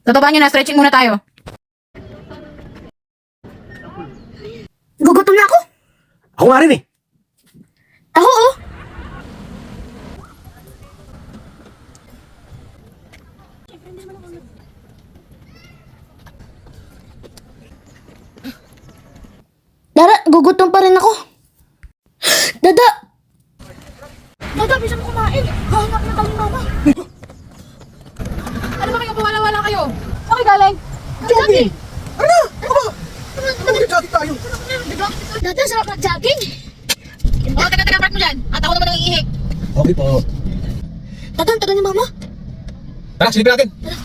Sa baba nyo na, stretching muna tayo. Gugutom na ako. Ako nga rin eh. Ako oh. Dara, gugutom pa rin ako. Dada! Dada, bisa mo kumain. Hahanap na tayo mama. Ano ba kayo? Wala kayo. Okay, galing. Jogging! Ano? Ano? Mag-jogging tayo. Dada, sarap mag-jogging. Oh, taga, park mo dyan. At ako naman ang iihik. Okay po. Dada, ang taga ni mama. Tara, silipin natin. Dada,